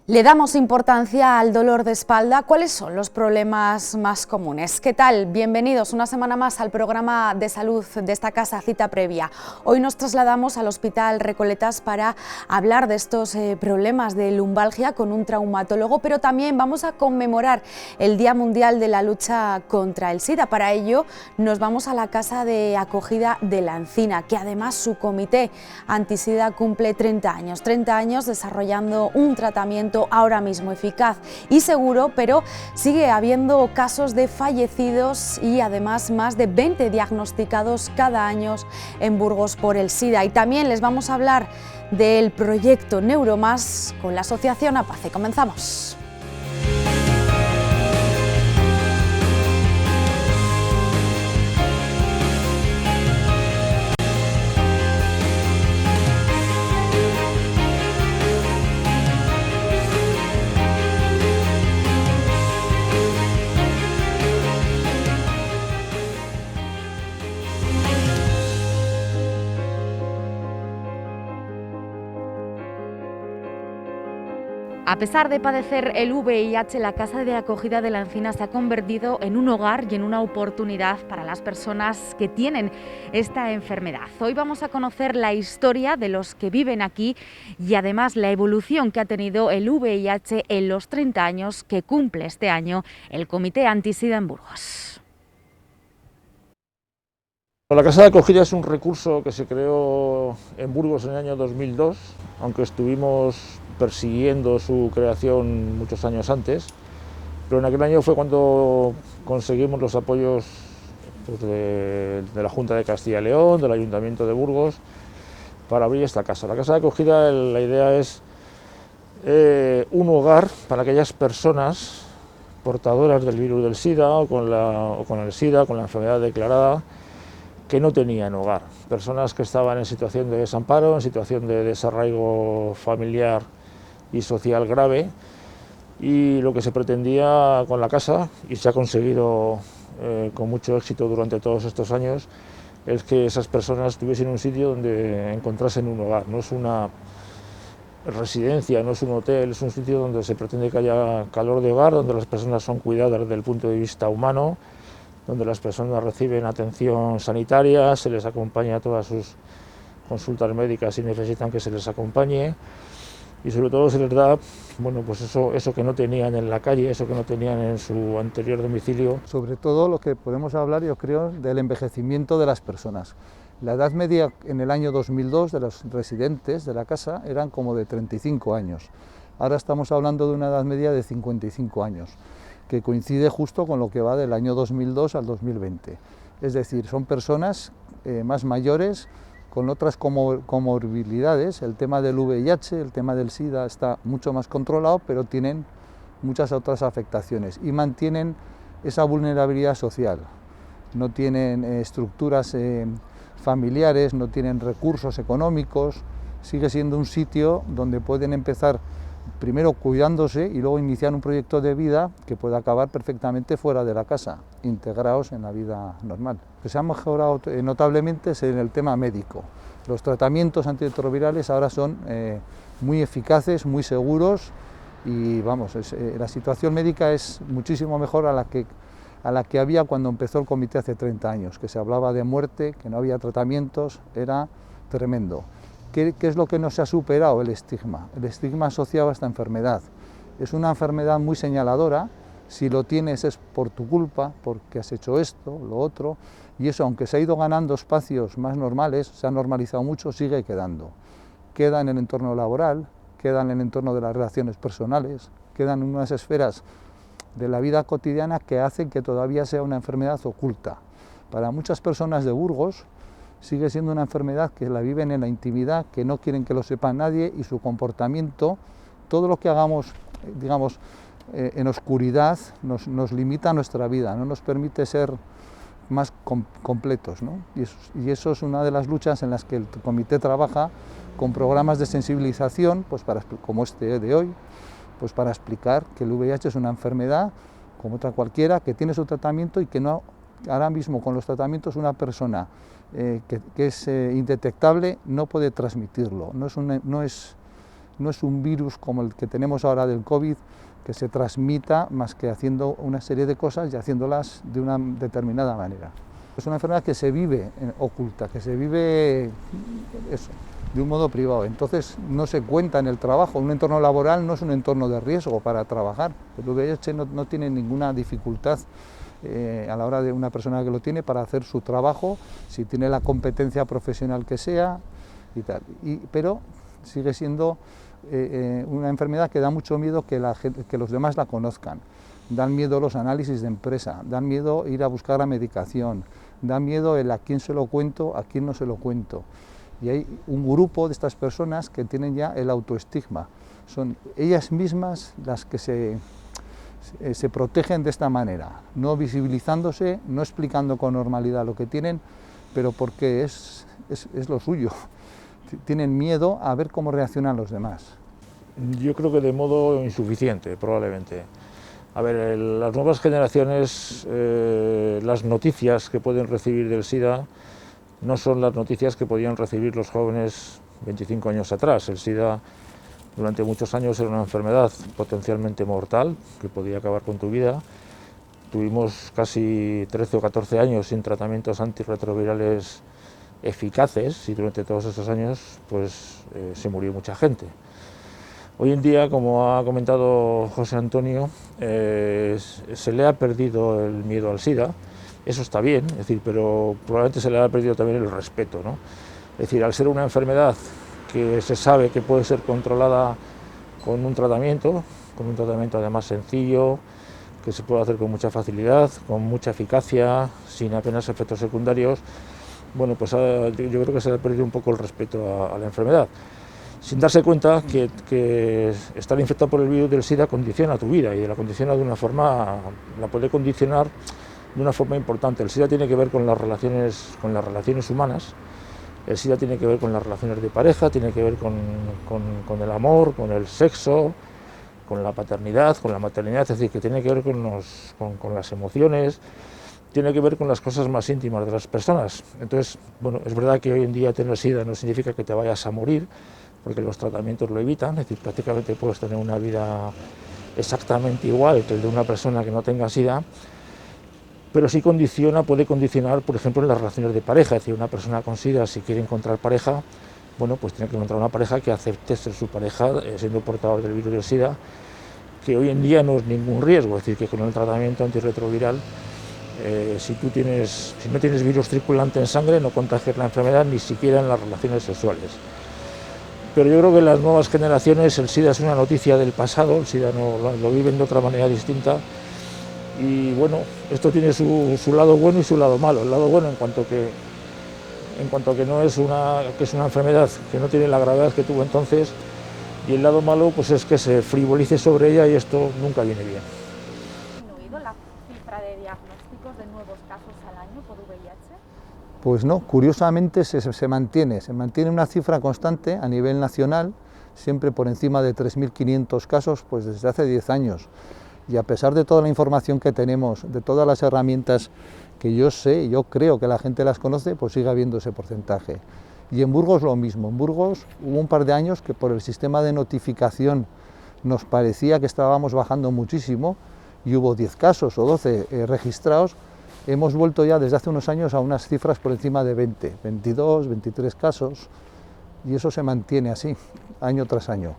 Le damos importancia al dolor de espalda. ¿Cuáles son los problemas más comunes? ¿Qué tal? Bienvenidos una semana más al programa de salud de esta casa Cita Previa. Hoy nos trasladamos al Hospital Recoletas para hablar de estos problemas de lumbalgia con un traumatólogo, pero también vamos a conmemorar el Día Mundial de la Lucha contra el SIDA. Para ello nos vamos a la Casa de Acogida de la Encina, que además su comité antisida cumple 30 años desarrollando un tratamiento ahora mismo eficaz y seguro, pero sigue habiendo casos de fallecidos y además más de 20 diagnosticados cada año en Burgos por el SIDA. Y también les vamos a hablar del proyecto Neuromás con la asociación APACE. Comenzamos. A pesar de padecer el VIH, la Casa de Acogida de la Encina se ha convertido en un hogar y en una oportunidad para las personas que tienen esta enfermedad. Hoy vamos a conocer la historia de los que viven aquí y además la evolución que ha tenido el VIH en los 30 años que cumple este año el Comité Antisida en Burgos. La Casa de Acogida es un recurso que se creó en Burgos en el año 2002, aunque estuvimos persiguiendo su creación muchos años antes, pero en aquel año fue cuando conseguimos los apoyos de la Junta de Castilla y León, del Ayuntamiento de Burgos, para abrir esta casa. La Casa de Acogida, la idea es un hogar para aquellas personas portadoras del virus del SIDA o con el SIDA, con la enfermedad declarada, que no tenían hogar, personas que estaban en situación de desamparo, en situación de desarraigo familiar y social grave, y lo que se pretendía con la casa, y se ha conseguido con mucho éxito durante todos estos años, es que esas personas tuviesen un sitio donde encontrasen un hogar. No es una residencia, no es un hotel, es un sitio donde se pretende que haya calor de hogar, donde las personas son cuidadas desde el punto de vista humano, donde las personas reciben atención sanitaria, se les acompaña a todas sus consultas médicas si necesitan que se les acompañe, y sobre todo se les da, bueno, pues eso que no tenían en la calle, eso que no tenían en su anterior domicilio. Sobre todo lo que podemos hablar, yo creo, del envejecimiento de las personas. La edad media en el año 2002 de los residentes de la casa eran como de 35 años. Ahora estamos hablando de una edad media de 55 años. Que coincide justo con lo que va del año 2002 al 2020. Es decir, son personas más mayores, con otras comorbilidades. El tema del VIH, el tema del SIDA está mucho más controlado, pero tienen muchas otras afectaciones y mantienen esa vulnerabilidad social. No tienen estructuras familiares, no tienen recursos económicos. Sigue siendo un sitio donde pueden empezar primero cuidándose y luego iniciar un proyecto de vida que pueda acabar perfectamente fuera de la casa, integrados en la vida normal. Lo que se ha mejorado notablemente es en el tema médico. Los tratamientos antirretrovirales ahora son muy eficaces, muy seguros y vamos, la situación médica es muchísimo mejor a la que había cuando empezó el comité hace 30 años, que se hablaba de muerte, que no había tratamientos, era tremendo. ¿Qué es lo que no se ha superado? El estigma asociado a esta enfermedad. Es una enfermedad muy señaladora, si lo tienes es por tu culpa, porque has hecho esto, lo otro, y eso, aunque se ha ido ganando espacios más normales, se ha normalizado mucho, sigue quedando. Queda en el entorno laboral, queda en el entorno de las relaciones personales, quedan en unas esferas de la vida cotidiana que hacen que todavía sea una enfermedad oculta. Para muchas personas de Burgos, sigue siendo una enfermedad que la viven en la intimidad, que no quieren que lo sepa nadie y su comportamiento, todo lo que hagamos, digamos, en oscuridad nos limita nuestra vida, no nos permite ser más completos, ¿no? Y eso es una de las luchas en las que el comité trabaja con programas de sensibilización, pues como este de hoy, pues para explicar que el VIH es una enfermedad como otra cualquiera, que tiene su tratamiento y que no, ahora mismo con los tratamientos una persona que es indetectable no puede transmitirlo, no es no es un virus como el que tenemos ahora del COVID, que se transmita más que haciendo una serie de cosas y haciéndolas de una determinada manera. Es una enfermedad que se vive oculta, que se vive eso, de un modo privado, entonces no se cuenta en el trabajo. Un entorno laboral no es un entorno de riesgo para trabajar. El VIH no tiene ninguna dificultad a la hora de una persona que lo tiene para hacer su trabajo, si tiene la competencia profesional que sea y tal. Pero sigue siendo una enfermedad que da mucho miedo que los demás la conozcan. Dan miedo los análisis de empresa, dan miedo ir a buscar la medicación, da miedo el a quién se lo cuento, a quién no se lo cuento. Y hay un grupo de estas personas que tienen ya el autoestigma. Son ellas mismas las que se protegen de esta manera, no visibilizándose, no explicando con normalidad lo que tienen, pero porque es lo suyo. Tienen miedo a ver cómo reaccionan los demás. Yo creo que de modo insuficiente, probablemente. A ver, las nuevas generaciones, las noticias que pueden recibir del SIDA no son las noticias que podían recibir los jóvenes 25 años atrás. El SIDA durante muchos años era una enfermedad potencialmente mortal que podía acabar con tu vida. Tuvimos casi 13 o 14 años sin tratamientos antirretrovirales eficaces y durante todos esos años pues, se murió mucha gente. Hoy en día, como ha comentado José Antonio, se le ha perdido el miedo al SIDA. Eso está bien, es decir, pero probablemente se le ha perdido también el respeto, ¿no? Es decir, al ser una enfermedad que se sabe que puede ser controlada con un tratamiento además sencillo, que se puede hacer con mucha facilidad, con mucha eficacia, sin apenas efectos secundarios, bueno, pues yo creo que se le ha perdido un poco el respeto a la enfermedad, sin darse cuenta que estar infectado por el virus del SIDA condiciona tu vida y la condiciona de una forma, la puede condicionar de una forma importante. El SIDA tiene que ver con las relaciones humanas, el SIDA tiene que ver con las relaciones de pareja, tiene que ver con el amor, con el sexo, con la paternidad, con la maternidad, es decir, que tiene que ver con las emociones, tiene que ver con las cosas más íntimas de las personas. Entonces, bueno, es verdad que hoy en día tener SIDA no significa que te vayas a morir, porque los tratamientos lo evitan, es decir, prácticamente puedes tener una vida exactamente igual que el de una persona que no tenga SIDA, pero sí puede condicionar, por ejemplo, en las relaciones de pareja. Es decir, una persona con SIDA, si quiere encontrar pareja, bueno, pues tiene que encontrar una pareja que acepte ser su pareja, siendo portador del virus del SIDA, que hoy en día no es ningún riesgo. Es decir, que con el tratamiento antirretroviral, si no tienes virus circulante en sangre, no contagias la enfermedad ni siquiera en las relaciones sexuales. Pero yo creo que en las nuevas generaciones el SIDA es una noticia del pasado, el SIDA lo viven de otra manera distinta. Y bueno, esto tiene su lado bueno y su lado malo. El lado bueno en cuanto que no es una enfermedad que no tiene la gravedad que tuvo entonces, y el lado malo pues es que se frivolice sobre ella y esto nunca viene bien. ¿Ha disminuido la cifra de diagnósticos de nuevos casos al año por VIH? Pues no, curiosamente se mantiene una cifra constante a nivel nacional, siempre por encima de 3.500 casos pues desde hace 10 años. Y a pesar de toda la información que tenemos, de todas las herramientas que yo creo que la gente las conoce, pues sigue habiendo ese porcentaje. Y en Burgos lo mismo. En Burgos hubo un par de años que por el sistema de notificación nos parecía que estábamos bajando muchísimo y hubo 10 casos o 12 registrados. Hemos vuelto ya desde hace unos años a unas cifras por encima de 20, 22, 23 casos, y eso se mantiene así, año tras año.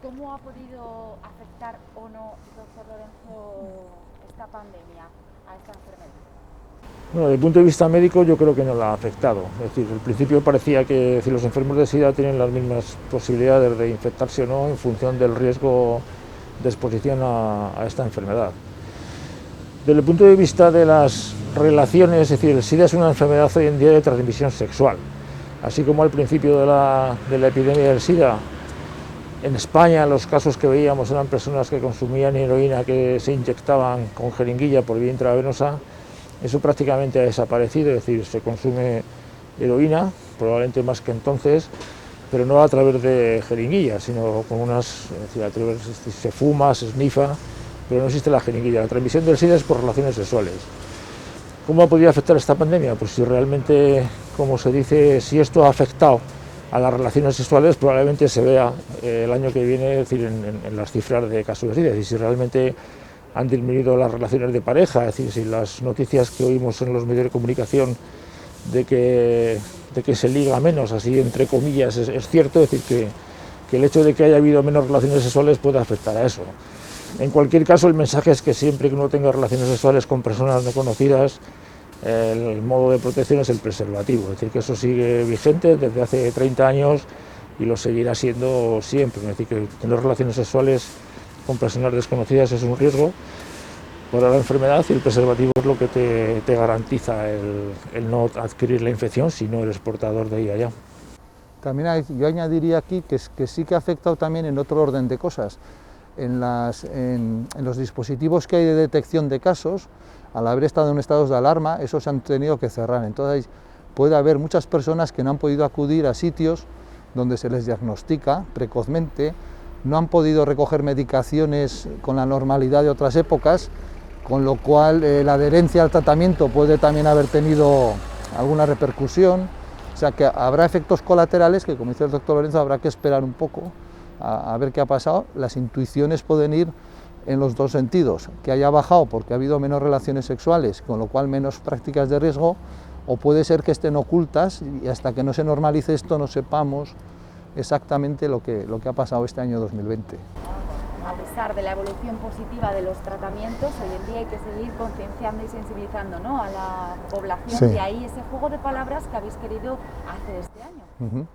¿Cómo ha podido afectar o no, doctor Lorenzo, esta pandemia a esta enfermedad? Bueno, desde el punto de vista médico yo creo que no la ha afectado. Es decir, al principio parecía que los enfermos de SIDA tienen las mismas posibilidades de infectarse o no en función del riesgo de exposición a esta enfermedad. Desde el punto de vista de las relaciones, es decir, el SIDA es una enfermedad hoy en día de transmisión sexual. Así como al principio de la epidemia del SIDA, en España los casos que veíamos eran personas que consumían heroína que se inyectaban con jeringuilla por vía intravenosa. Eso prácticamente ha desaparecido, es decir, se consume heroína, probablemente más que entonces, pero no a través de jeringuillas, sino con se fuma, se snifa, pero no existe la jeringuilla. La transmisión del SIDA es por relaciones sexuales. ¿Cómo ha podido afectar esta pandemia? Pues si realmente, como se dice, si esto ha afectado a las relaciones sexuales probablemente se vea el año que viene, es decir, en las cifras de casos de SIDA, es decir, si realmente han disminuido las relaciones de pareja, es decir, si las noticias que oímos en los medios de comunicación de que se liga menos, así entre comillas, es cierto, es decir, que el hecho de que haya habido menos relaciones sexuales puede afectar a eso. En cualquier caso, el mensaje es que siempre que uno tenga relaciones sexuales con personas no conocidas, el modo de protección es el preservativo, es decir, que eso sigue vigente desde hace 30 años y lo seguirá siendo siempre, es decir, que tener relaciones sexuales con personas desconocidas es un riesgo para la enfermedad y el preservativo es lo que te garantiza el no adquirir la infección si no eres portador de ella ya. También yo añadiría aquí que sí que ha afectado también en otro orden de cosas. En los dispositivos que hay de detección de casos, al haber estado en estados de alarma, esos se han tenido que cerrar. Entonces puede haber muchas personas que no han podido acudir a sitios donde se les diagnostica precozmente, no han podido recoger medicaciones con la normalidad de otras épocas, con lo cual la adherencia al tratamiento puede también haber tenido alguna repercusión. O sea que habrá efectos colaterales que, como dice el doctor Lorenzo, habrá que esperar un poco a ver qué ha pasado. Las intuiciones pueden ir en los dos sentidos, que haya bajado porque ha habido menos relaciones sexuales, con lo cual menos prácticas de riesgo, o puede ser que estén ocultas y hasta que no se normalice esto no sepamos exactamente lo que ha pasado este año 2020. A pesar de la evolución positiva de los tratamientos, hoy en día hay que seguir concienciando y sensibilizando, ¿no?, a la población. Sí. De ahí ese juego de palabras que habéis querido hacer este año.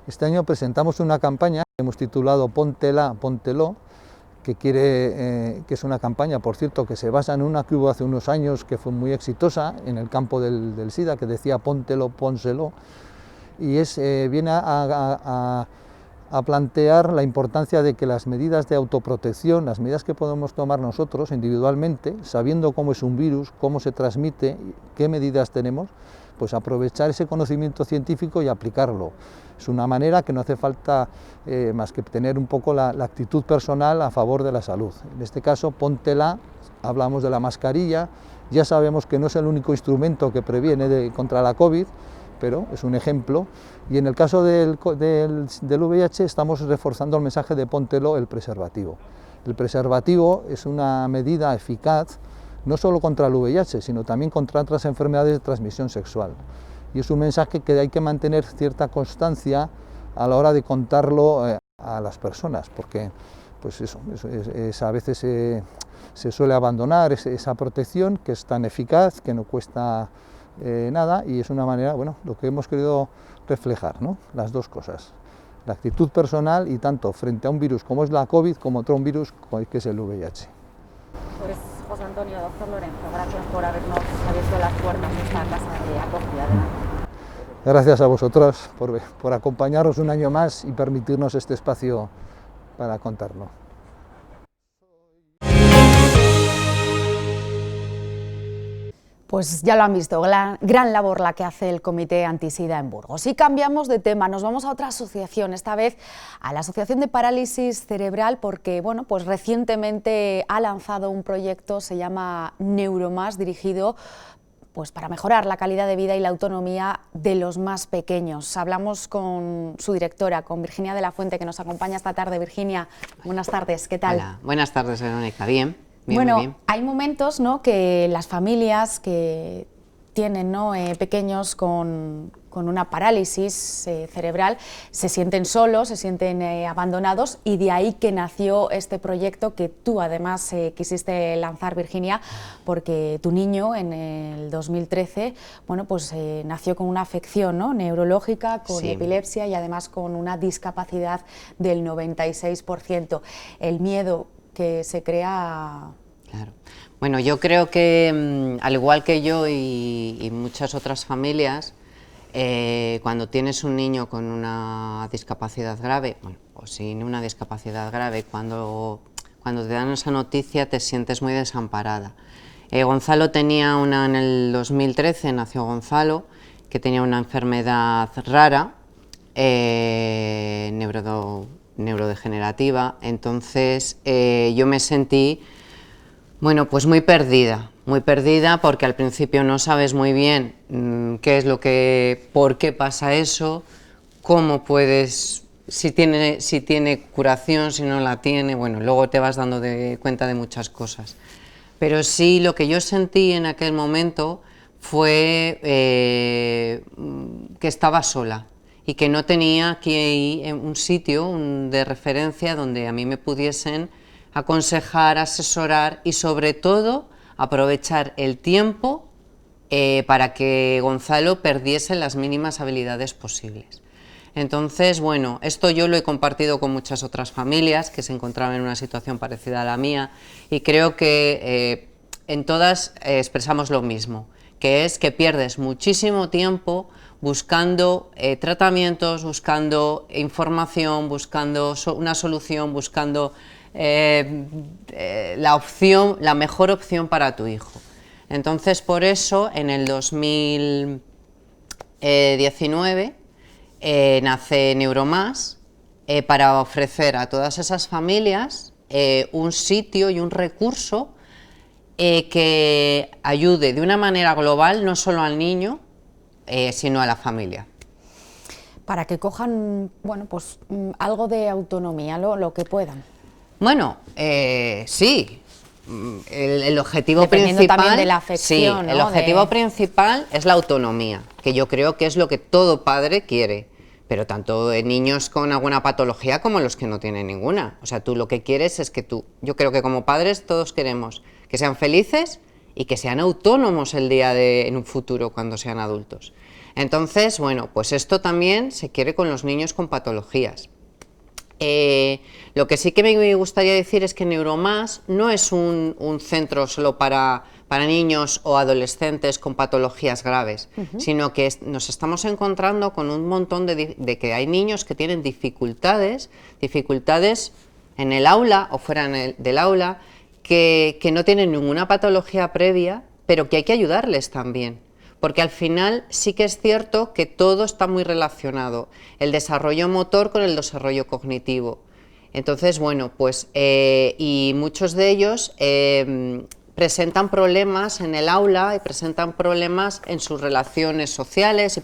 Este año presentamos una campaña que hemos titulado Póntela, Póntelo, que es una campaña, por cierto, que se basa en una que hubo hace unos años que fue muy exitosa en el campo del SIDA, que decía póntelo, pónselo, y viene a plantear la importancia de que las medidas de autoprotección, las medidas que podemos tomar nosotros individualmente, sabiendo cómo es un virus, cómo se transmite, qué medidas tenemos, pues aprovechar ese conocimiento científico y aplicarlo. Es una manera que no hace falta más que tener un poco la actitud personal a favor de la salud. En este caso, póntela, hablamos de la mascarilla, ya sabemos que no es el único instrumento que previene contra la COVID, pero es un ejemplo, y en el caso del VIH estamos reforzando el mensaje de póntelo, el preservativo. El preservativo es una medida eficaz no solo contra el VIH, sino también contra otras enfermedades de transmisión sexual. Y es un mensaje que hay que mantener cierta constancia a la hora de contarlo a las personas, porque pues eso, a veces se suele abandonar esa protección que es tan eficaz, que no cuesta nada, y es una manera, bueno, lo que hemos querido reflejar, ¿no?, las dos cosas, la actitud personal y tanto frente a un virus como es la COVID, como otro virus que es el VIH. Pues José Antonio, doctor Lorenzo, gracias por habernos abierto las puertas de esta casa de acogida. Gracias a vosotros por acompañarnos un año más y permitirnos este espacio para contarlo. Pues ya lo han visto, gran labor la que hace el Comité Antisida en Burgos. Y cambiamos de tema, nos vamos a otra asociación, esta vez a la Asociación de Parálisis Cerebral, porque bueno, pues recientemente ha lanzado un proyecto, se llama Neuromás, dirigido pues para mejorar la calidad de vida y la autonomía de los más pequeños. Hablamos con su directora, con Virginia de la Fuente, que nos acompaña esta tarde. Virginia, buenas tardes, ¿qué tal? Hola, buenas tardes, Verónica, bien. Bueno, muy bien. Hay momentos, ¿no?, que las familias que tienen, ¿no?, pequeños con una parálisis cerebral se sienten solos, se sienten abandonados, y de ahí que nació este proyecto que tú además quisiste lanzar, Virginia, porque tu niño en el 2013 bueno, pues, nació con una afección, ¿no?, neurológica, con epilepsia y además con una discapacidad del 96%. El miedo que se crea... Claro. Bueno, yo creo que al igual que yo y muchas otras familias, cuando tienes un niño con una discapacidad grave, bueno, o sin una discapacidad grave, cuando te dan esa noticia te sientes muy desamparada. Gonzalo tenía en el 2013 nació Gonzalo, que tenía una enfermedad rara, neurodegenerativa. Entonces yo me sentí, bueno, pues muy perdida porque al principio no sabes muy bien qué es por qué pasa eso, cómo puedes, si tiene curación, si no la tiene, bueno, luego te vas dando cuenta de muchas cosas. Pero sí, lo que yo sentí en aquel momento fue que estaba sola y que no tenía aquí un sitio de referencia donde a mí me pudiesen aconsejar, asesorar y sobre todo aprovechar el tiempo para que Gonzalo perdiese las mínimas habilidades posibles. Entonces, bueno, esto yo lo he compartido con muchas otras familias que se encontraban en una situación parecida a la mía y creo que en todas expresamos lo mismo, que es que pierdes muchísimo tiempo buscando tratamientos, buscando información, buscando una solución, buscando la mejor opción para tu hijo. Entonces, por eso, en el 2019 nace Neuromás para ofrecer a todas esas familias un sitio y un recurso que ayude de una manera global no solo al niño, sino a la familia. Para que cojan, bueno, pues algo de autonomía, lo que puedan. Bueno, sí. El objetivo Dependiendo principal, también de la afección, sí, ¿no? el objetivo principal es la autonomía, que yo creo que es lo que todo padre quiere, pero tanto en niños con alguna patología como los que no tienen ninguna. O sea, tú lo que quieres es que yo creo que como padres todos queremos que sean felices y que sean autónomos en un futuro cuando sean adultos. Entonces, bueno, pues esto también se quiere con los niños con patologías. Lo que sí que me gustaría decir es que Neuromás no es un centro solo para niños o adolescentes con patologías graves, sino que nos estamos encontrando con un montón de que hay niños que tienen dificultades en el aula o fuera del aula, que no tienen ninguna patología previa, pero que hay que ayudarles también. Porque al final sí que es cierto que todo está muy relacionado, el desarrollo motor con el desarrollo cognitivo. Entonces, bueno, pues y muchos de ellos presentan problemas en el aula y presentan problemas en sus relaciones sociales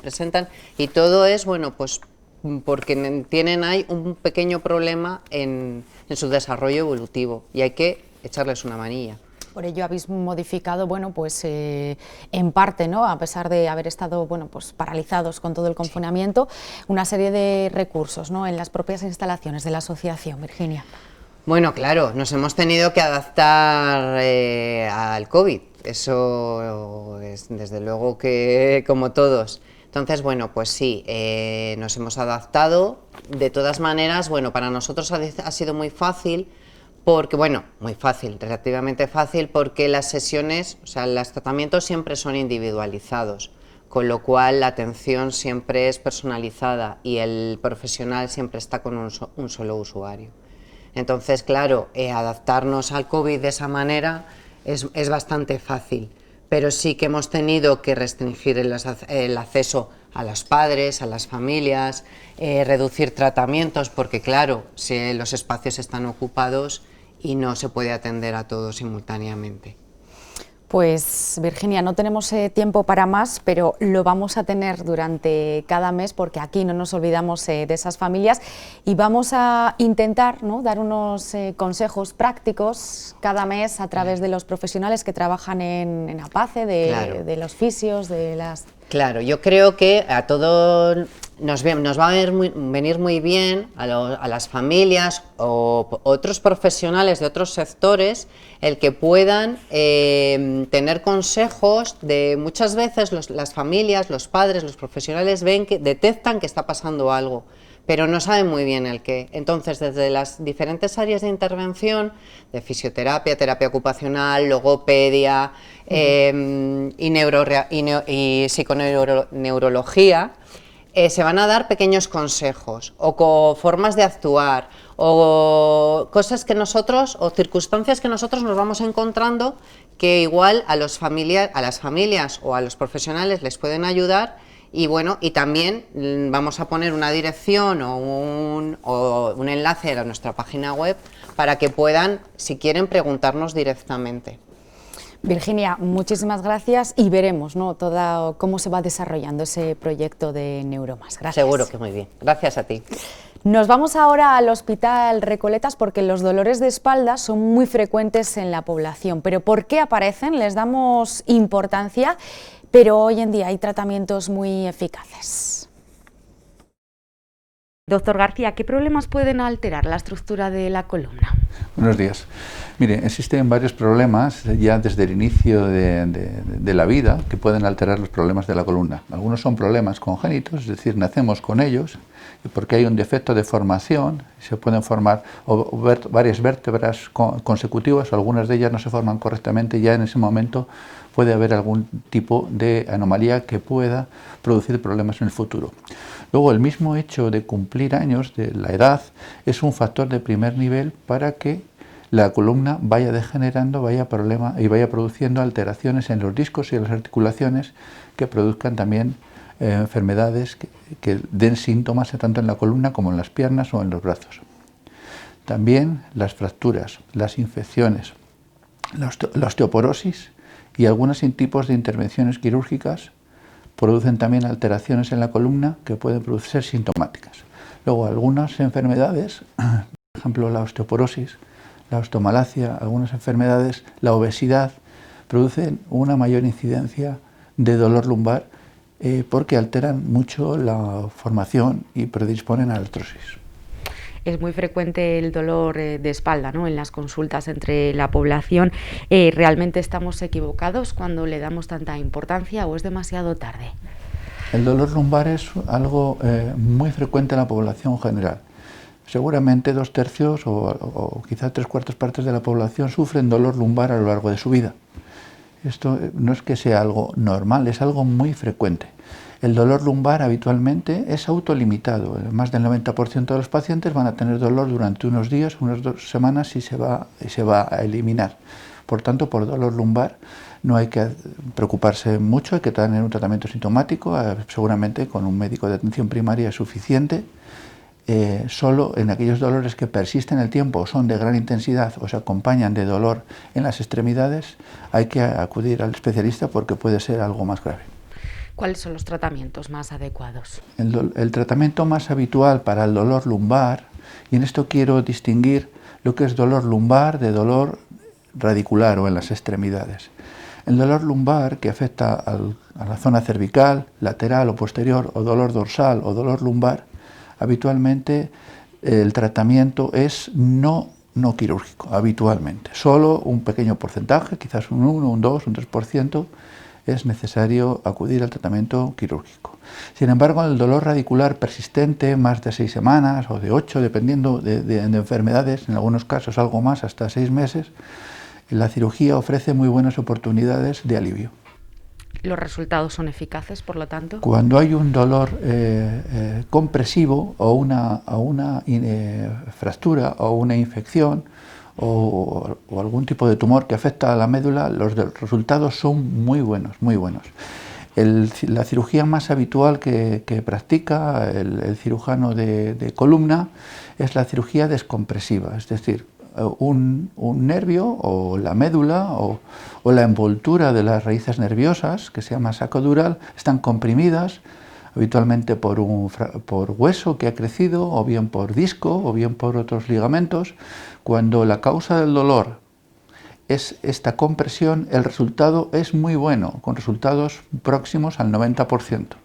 y todo es, bueno, pues porque tienen ahí un pequeño problema en su desarrollo evolutivo y hay que echarles una manilla. Por ello habéis modificado, bueno, pues en parte, ¿no?, a pesar de haber estado, bueno, pues paralizados con todo el confinamiento, una serie de recursos, ¿no?, en las propias instalaciones de la asociación. Virginia. Bueno, claro, nos hemos tenido que adaptar al COVID, eso es desde luego que como todos. Entonces, bueno, pues sí, nos hemos adaptado. De todas maneras, bueno, para nosotros ha sido muy fácil, porque, bueno, muy fácil, relativamente fácil, porque las sesiones, o sea, los tratamientos siempre son individualizados, con lo cual la atención siempre es personalizada y el profesional siempre está con un solo usuario. Entonces, claro, adaptarnos al COVID de esa manera es bastante fácil, pero sí que hemos tenido que restringir el acceso a los padres, a las familias, reducir tratamientos, porque claro, si los espacios están ocupados y no se puede atender a todos simultáneamente. Pues Virginia, no tenemos tiempo para más, pero lo vamos a tener durante cada mes porque aquí no nos olvidamos de esas familias y vamos a intentar, ¿no?, dar unos consejos prácticos cada mes a través de los profesionales que trabajan en APACE, de los fisios, de las... Claro, yo creo que a todos nos va a venir muy bien a las familias o otros profesionales de otros sectores el que puedan tener consejos de muchas veces las familias, los padres, los profesionales detectan que está pasando algo, pero no saben muy bien el qué. Entonces, desde las diferentes áreas de intervención, de fisioterapia, terapia ocupacional, logopedia y psiconeurología, se van a dar pequeños consejos o formas de actuar o cosas que nosotros o circunstancias que nosotros nos vamos encontrando que igual a las familias o a los profesionales les pueden ayudar. Y bueno, y también vamos a poner una dirección o un enlace a nuestra página web para que puedan, si quieren, preguntarnos directamente. Virginia, muchísimas gracias y veremos, ¿no?, cómo se va desarrollando ese proyecto de Neuromas. Gracias. Seguro que muy bien. Gracias a ti. Nos vamos ahora al Hospital Recoletas porque los dolores de espalda son muy frecuentes en la población. ¿Pero por qué aparecen? Les damos importancia, pero hoy en día hay tratamientos muy eficaces. Doctor García, ¿qué problemas pueden alterar la estructura de la columna? Buenos días. Mire, existen varios problemas ya desde el inicio de la vida que pueden alterar los problemas de la columna. Algunos son problemas congénitos, es decir, nacemos con ellos, y porque hay un defecto de formación, se pueden formar varias vértebras consecutivas, algunas de ellas no se forman correctamente, ya en ese momento puede haber algún tipo de anomalía que pueda producir problemas en el futuro. Luego, el mismo hecho de cumplir años, de la edad, es un factor de primer nivel para que la columna vaya degenerando, vaya produciendo alteraciones en los discos y en las articulaciones que produzcan también enfermedades que den síntomas tanto en la columna como en las piernas o en los brazos. También las fracturas, las infecciones, la osteoporosis y algunos tipos de intervenciones quirúrgicas producen también alteraciones en la columna que pueden ser sintomáticas. Luego, algunas enfermedades, por ejemplo la osteoporosis, la osteomalacia, algunas enfermedades, la obesidad, producen una mayor incidencia de dolor lumbar porque alteran mucho la formación y predisponen a artrosis. Es muy frecuente el dolor de espalda, ¿no?, en las consultas entre la población. ¿Realmente estamos equivocados cuando le damos tanta importancia o es demasiado tarde? El dolor lumbar es algo muy frecuente en la población general. Seguramente 2/3 o quizá 3/4 partes de la población sufren dolor lumbar a lo largo de su vida. Esto no es que sea algo normal, es algo muy frecuente. El dolor lumbar habitualmente es autolimitado. Más del 90% de los pacientes van a tener dolor durante unos días, unas 2 semanas y se va a eliminar. Por tanto, por dolor lumbar no hay que preocuparse mucho, hay que tener un tratamiento sintomático, seguramente con un médico de atención primaria es suficiente. Solo en aquellos dolores que persisten en el tiempo o son de gran intensidad o se acompañan de dolor en las extremidades, hay que acudir al especialista porque puede ser algo más grave. ¿Cuáles son los tratamientos más adecuados? El tratamiento más habitual para el dolor lumbar, y en esto quiero distinguir lo que es dolor lumbar de dolor radicular o en las extremidades. El dolor lumbar que afecta a la zona cervical, lateral o posterior, o dolor dorsal o dolor lumbar, habitualmente el tratamiento es no quirúrgico, habitualmente. Solo un pequeño porcentaje, quizás un 1, un 2, un 3%, es necesario acudir al tratamiento quirúrgico. Sin embargo, el dolor radicular persistente, más de 6 semanas o de 8, dependiendo de enfermedades, en algunos casos algo más, hasta 6 meses, la cirugía ofrece muy buenas oportunidades de alivio. ¿Los resultados son eficaces, por lo tanto? Cuando hay un dolor compresivo o una fractura o una infección o algún tipo de tumor que afecta a la médula, los resultados son muy buenos, muy buenos. La cirugía más habitual que practica el cirujano de columna es la cirugía descompresiva, es decir, un nervio o la médula o la envoltura de las raíces nerviosas, que se llama saco dural, están comprimidas habitualmente por hueso que ha crecido, o bien por disco, o bien por otros ligamentos. Cuando la causa del dolor es esta compresión, el resultado es muy bueno, con resultados próximos al 90%.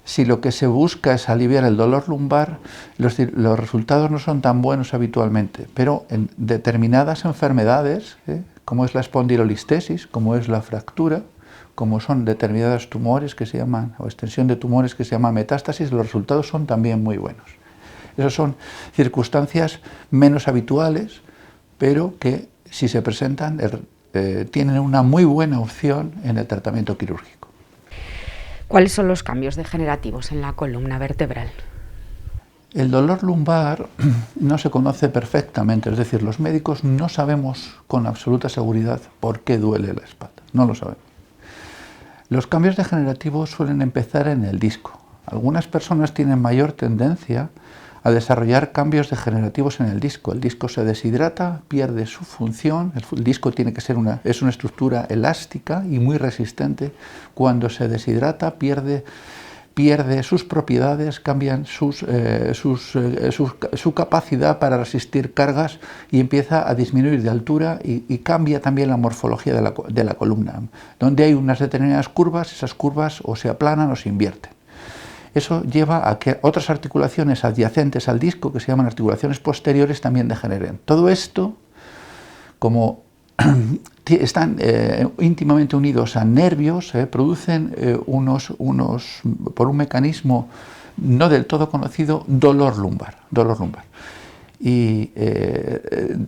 Si lo que se busca es aliviar el dolor lumbar, los resultados no son tan buenos habitualmente, pero en determinadas enfermedades, como es la espondilolistesis, como es la fractura, como son determinados tumores que se llaman, o extensión de tumores que se llama metástasis, los resultados son también muy buenos. Esas son circunstancias menos habituales, pero que si se presentan tienen una muy buena opción en el tratamiento quirúrgico. ¿Cuáles son los cambios degenerativos en la columna vertebral? El dolor lumbar no se conoce perfectamente, es decir, los médicos no sabemos con absoluta seguridad por qué duele la espalda, no lo sabemos. Los cambios degenerativos suelen empezar en el disco. Algunas personas tienen mayor tendencia a desarrollar cambios degenerativos en el disco. El disco se deshidrata, pierde su función, el disco tiene que ser es una estructura elástica y muy resistente. Cuando se deshidrata, pierde sus propiedades, cambian su capacidad para resistir cargas y empieza a disminuir de altura y cambia también la morfología de la columna. Donde hay unas determinadas curvas, esas curvas o se aplanan o se invierten. Eso lleva a que otras articulaciones adyacentes al disco, que se llaman articulaciones posteriores, también degeneren. Todo esto, como están íntimamente unidos a nervios, producen por un mecanismo no del todo conocido, dolor lumbar. Y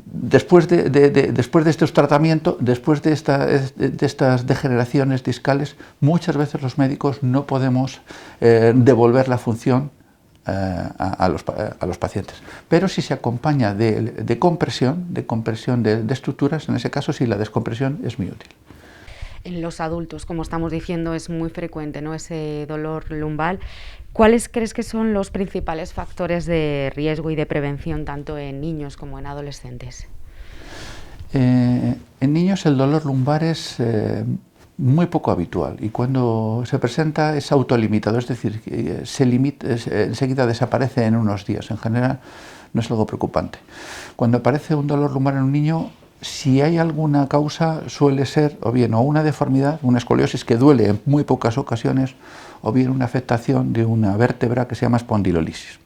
después de estos tratamientos, después de estas degeneraciones discales, muchas veces los médicos no podemos devolver la función a los pacientes. Pero si se acompaña de compresión de estructuras, en ese caso sí la descompresión es muy útil. En los adultos, como estamos diciendo, es muy frecuente, ¿no?, ese dolor lumbar. ¿Cuáles crees que son los principales factores de riesgo y de prevención tanto en niños como en adolescentes? En niños el dolor lumbar es muy poco habitual y cuando se presenta es autolimitado, es decir, enseguida desaparece en unos días. En general no es algo preocupante. Cuando aparece un dolor lumbar en un niño, si hay alguna causa, suele ser o bien una deformidad, una escoliosis que duele en muy pocas ocasiones, o bien una afectación de una vértebra que se llama espondilolisis.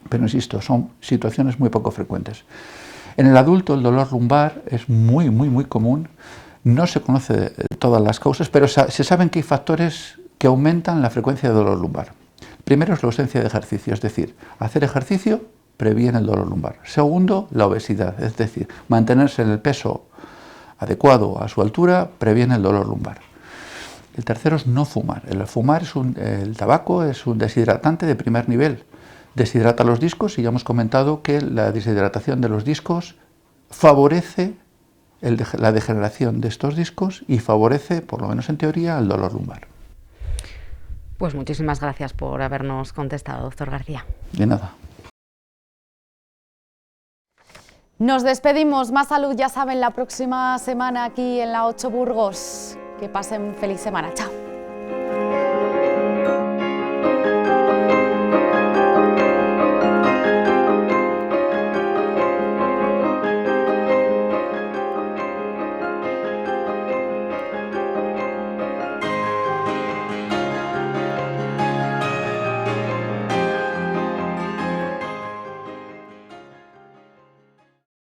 Pero insisto, son situaciones muy poco frecuentes. En el adulto el dolor lumbar es muy común. No se conoce todas las causas, pero se saben que hay factores que aumentan la frecuencia de dolor lumbar. Primero es la ausencia de ejercicio, es decir, hacer ejercicio previene el dolor lumbar. Segundo, la obesidad, es decir, mantenerse en el peso adecuado a su altura previene el dolor lumbar. El tercero es no fumar. El tabaco es un deshidratante de primer nivel. Deshidrata los discos y ya hemos comentado que la deshidratación de los discos favorece la degeneración de estos discos y favorece, por lo menos en teoría, el dolor lumbar. Pues muchísimas gracias por habernos contestado, doctor García. De nada. Nos despedimos. Más salud, ya saben, la próxima semana aquí en la 8 Burgos. Que pasen feliz semana. Chao.